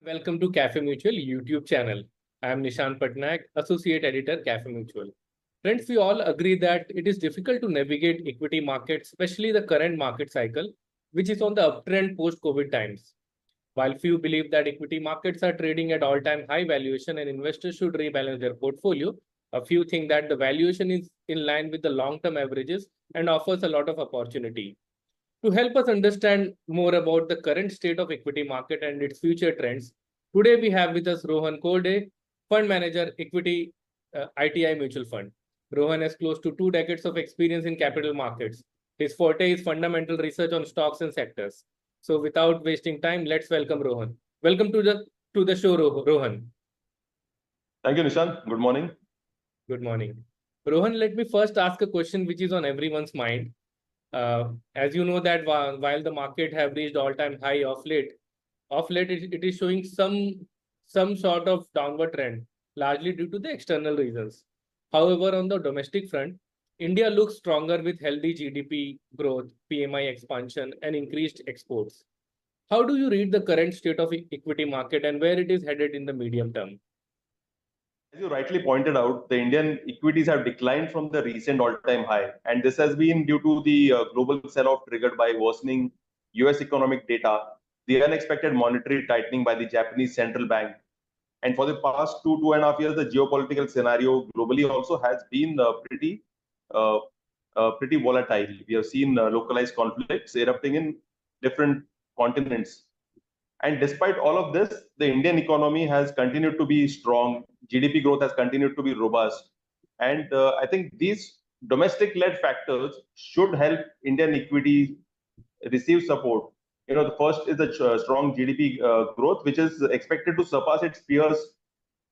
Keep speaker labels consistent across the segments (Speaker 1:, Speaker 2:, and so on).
Speaker 1: Welcome to Cafe Mutual YouTube channel. I am Nishan Patnaik, Associate Editor, Cafe Mutual. Friends, we all agree that it is difficult to navigate equity markets, especially the current market cycle, which is on the uptrend post-COVID times. While few believe that equity markets are trading at all-time high valuation and investors should rebalance their portfolio, a few think that the valuation is in line with the long-term averages and offers a lot of opportunity. To help us understand more about the current state of equity market and its future trends, today we have with us Rohan Korde, Fund Manager, Equity ITI Mutual Fund. Rohan has close to 2 decades of experience in capital markets. His forte is fundamental research on stocks and sectors. So without wasting time, let's welcome Rohan. Welcome to the show, Rohan.
Speaker 2: Thank you, Nishan. Good morning.
Speaker 1: Good morning. Rohan, let me first ask a question which is on everyone's mind. As you know that while the market have reached all-time high of late it is showing some sort of downward trend, largely due to the external reasons. However, on the domestic front, India looks stronger with healthy GDP growth, PMI expansion, and increased exports. How do you read the current state of equity market and where it is headed in the medium term?
Speaker 2: As you rightly pointed out, the Indian equities have declined from the recent all-time high, and this has been due to the global sell-off triggered by worsening US economic data, the unexpected monetary tightening by the Japanese central bank, and for the past 2.5 years, the geopolitical scenario globally also has been uh, pretty volatile. We have seen localized conflicts erupting in different continents. And despite all of this, the Indian economy has continued to be strong. GDP growth has continued to be robust. And I think these domestic-led factors should help Indian equity receive support. The first is the strong GDP growth, which is expected to surpass its peers,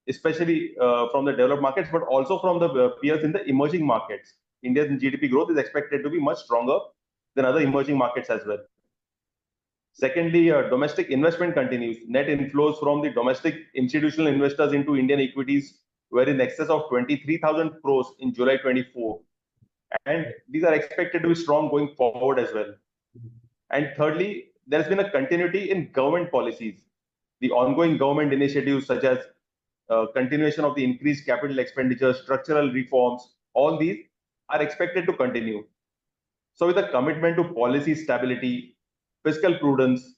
Speaker 2: especially from the developed markets, but also from the peers in the emerging markets. India's GDP growth is expected to be much stronger than other emerging markets as well. Secondly, domestic investment continues. Net inflows from the domestic institutional investors into Indian equities were in excess of 23,000 crores in July 24. And these are expected to be strong going forward as well. And thirdly, there has been a continuity in government policies. The ongoing government initiatives such as continuation of the increased capital expenditure, structural reforms, all these are expected to continue. So with a commitment to policy stability, fiscal prudence,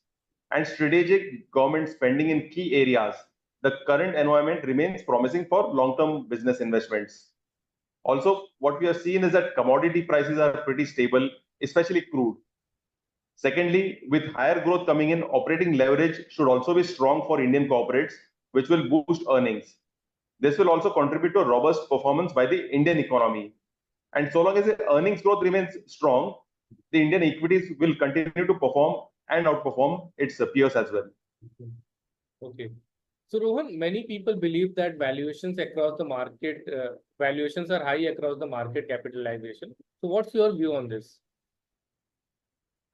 Speaker 2: and strategic government spending in key areas, the current environment remains promising for long-term business investments. Also, what we have seen is that commodity prices are pretty stable, especially crude. Secondly, with higher growth coming in, operating leverage should also be strong for Indian corporates, which will boost earnings. This will also contribute to a robust performance by the Indian economy. And so long as the earnings growth remains strong, the Indian equities will continue to perform and outperform its peers as well.
Speaker 1: Okay. So Rohan, many people believe that valuations across the market, valuations are high across the market capitalization. So what's your view on this?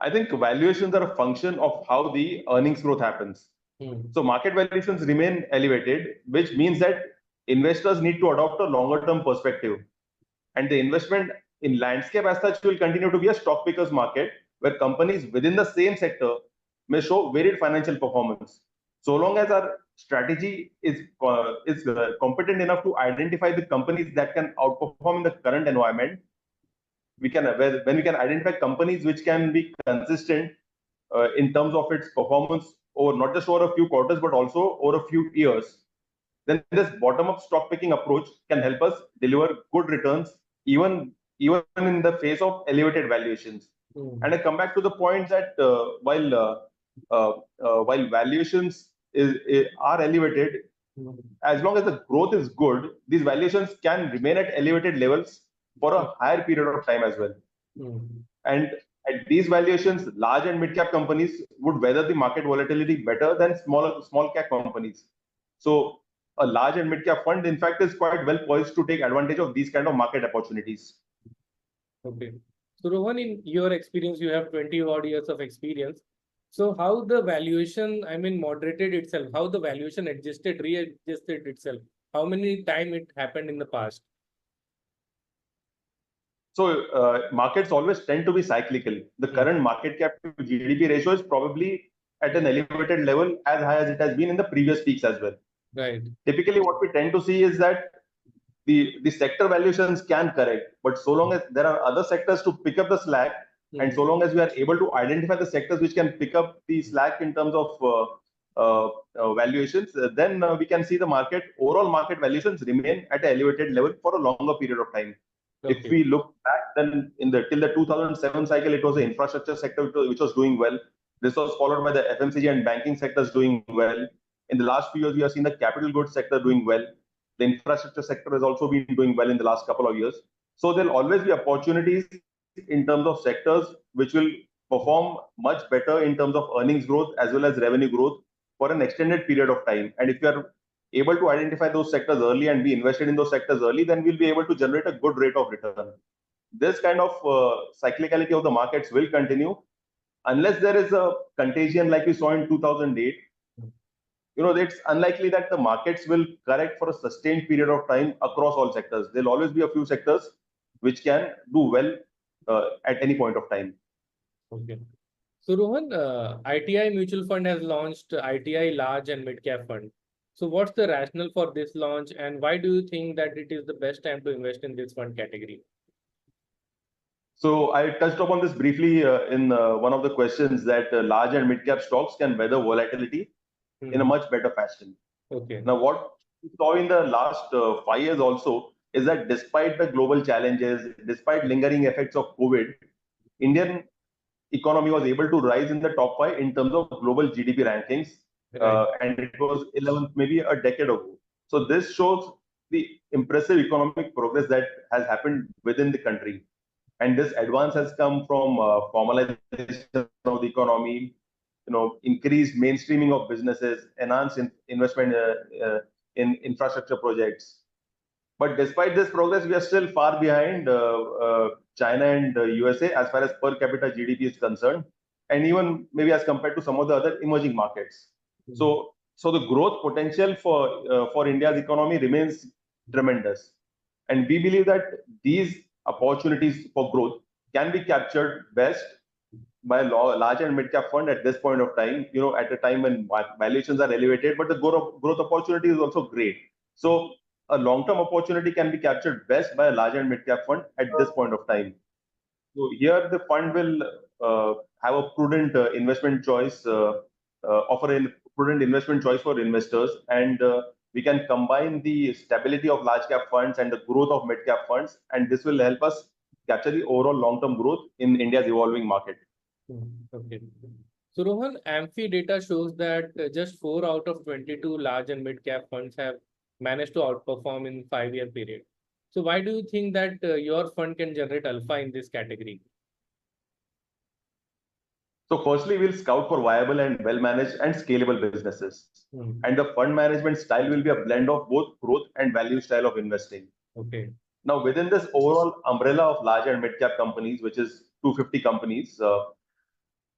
Speaker 2: I think valuations are a function of how the earnings growth happens. So market valuations remain elevated, which means that investors need to adopt a longer term perspective. And the investment in landscape as such will continue to be a stock pickers market where companies within the same sector may show varied financial performance. So long as our strategy is competent enough to identify the companies that can outperform in the current environment, when we can identify companies which can be consistent in terms of its performance over not just over a few quarters but also over a few years, then this bottom-up stock picking approach can help us deliver good returns even in the face of elevated valuations. And I come back to the point that while valuations are elevated, as long as the growth is good, these valuations can remain at elevated levels for a higher period of time as well. And at these valuations, large and mid-cap companies would weather the market volatility better than small-cap companies. So a large and mid-cap fund, in fact, is quite well poised to take advantage of these kind of market opportunities.
Speaker 1: Okay. So Rohan, in your experience, you have 20 odd years of experience. So how the valuation, moderated itself, how the valuation readjusted itself, how many time it happened in the past?
Speaker 2: So markets always tend to be cyclical. The current market cap to GDP ratio is probably at an elevated level as high as it has been in the previous peaks as well.
Speaker 1: Right.
Speaker 2: Typically, what we tend to see is that the sector valuations can correct, but so long as there are other sectors to pick up the slack, and so long as we are able to identify the sectors which can pick up the slack in terms of valuations, then we can see the overall market valuations remain at an elevated level for a longer period of time.
Speaker 1: Okay.
Speaker 2: If we look back, then till the 2007 cycle, it was the infrastructure sector which was doing well. This was followed by the FMCG and banking sectors doing well. In the last few years, we have seen the capital goods sector doing well. The infrastructure sector has also been doing well in the last couple of years. So there'll always be opportunities in terms of sectors which will perform much better in terms of earnings growth as well as revenue growth for an extended period of time. And if you are able to identify those sectors early and be invested in those sectors early, then we'll be able to generate a good rate of return. This kind of cyclicality of the markets will continue unless there is a contagion like we saw in 2008. It's unlikely that the markets will correct for a sustained period of time across all sectors. There'll always be a few sectors which can do well at any point of time.
Speaker 1: Okay. So Rohan, ITI Mutual Fund has launched ITI Large and Mid Cap Fund. So what's the rationale for this launch, and why do you think that it is the best time to invest in this fund category?
Speaker 2: So I touched upon this briefly in one of the questions that large and mid cap stocks can weather volatility in a much better fashion.
Speaker 1: Okay.
Speaker 2: Now, what we saw in the last 5 years also is that despite the global challenges, despite lingering effects of COVID, Indian economy was able to rise in the top 5 in terms of global GDP rankings, and it was 11th maybe a decade ago. So this shows the impressive economic progress that has happened within the country. And this advance has come from formalization of the economy, increased mainstreaming of businesses, enhanced investment in infrastructure projects. But despite this progress, we are still far behind China and USA as far as per capita GDP is concerned, and even maybe as compared to some of the other emerging markets. So the growth potential for India's economy remains tremendous, and we believe that these opportunities for growth can be captured best by a large and mid cap fund at this point of time, at a time when valuations are elevated, but the growth opportunity is also great. So a long-term opportunity can be captured best by a large and mid cap fund at this point of time. So here the fund will have a prudent investment choice, offer a prudent investment choice for investors, and we can combine the stability of large cap funds and the growth of mid cap funds, and this will help us capture the overall long-term growth in India's evolving market.
Speaker 1: Okay. So Rohan, AMFI data shows that just 4 out of 22 large and mid cap funds have managed to outperform in 5-year period. So why do you think that your fund can generate alpha in this category?
Speaker 2: So firstly, we'll scout for viable and well-managed and scalable businesses. And the fund management style will be a blend of both growth and value style of investing.
Speaker 1: Okay.
Speaker 2: Now, within this overall umbrella of large and mid-cap companies, which is 250 companies,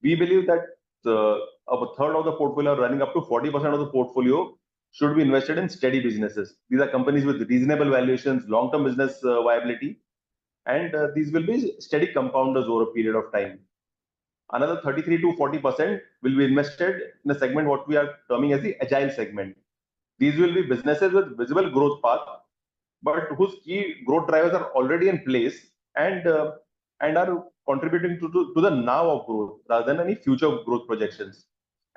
Speaker 2: we believe that a third of the portfolio, running up to 40% of the portfolio, should be invested in steady businesses. These are companies with reasonable valuations, long-term business viability, and these will be steady compounders over a period of time. Another 33 to 40% will be invested in a segment what we are terming as the agile segment. These will be businesses with visible growth path, but whose key growth drivers are already in place and are contributing to the now of growth rather than any future growth projections.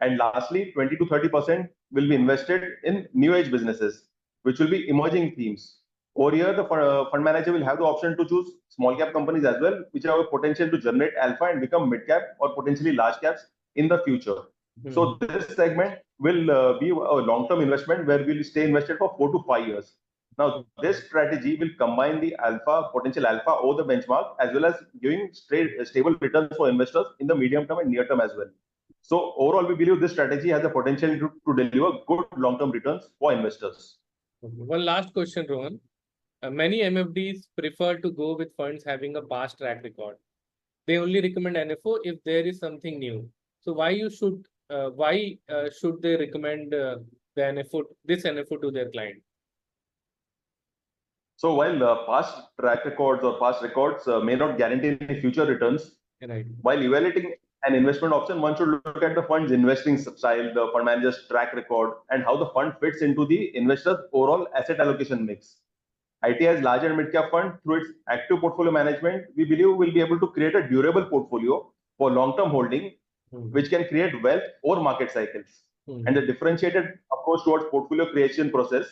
Speaker 2: And lastly, 20 to 30% will be invested in new age businesses, which will be emerging themes. Over here, the fund manager will have the option to choose small cap companies as well, which have a potential to generate alpha and become mid cap or potentially large caps in the future. So this segment will be a long-term investment where we'll stay invested for 4 to 5 years. Now, this strategy will combine the potential alpha over the benchmark, as well as giving stable returns for investors in the medium term and near term as well. So overall, we believe this strategy has the potential to deliver good long-term returns for investors.
Speaker 1: One last question, Rohan. Many MFDs prefer to go with funds having a past track record. They only recommend NFO if there is something new. So why should they recommend this NFO to their client?
Speaker 2: So while past track records or past records may not guarantee any future returns, while evaluating an investment option, one should look at the fund's investing style, the fund manager's track record, and how the fund fits into the investor's overall asset allocation mix. ITI's large and mid-cap fund, through its active portfolio management, we believe will be able to create a durable portfolio for long-term holding, which can create wealth over market cycles. And the differentiated approach towards portfolio creation process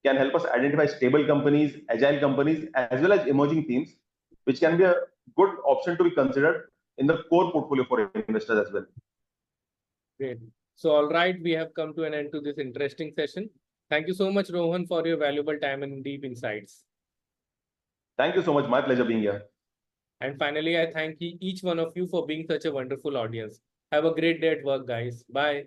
Speaker 2: can help us identify stable companies, agile companies, as well as emerging themes, which can be a good option to be considered in the core portfolio for investors as well.
Speaker 1: Great. So, all right, we have come to an end to this interesting session. Thank you so much, Rohan, for your valuable time and deep insights.
Speaker 2: Thank you so much. My pleasure being here.
Speaker 1: And finally, I thank each one of you for being such a wonderful audience. Have a great day at work, guys. Bye.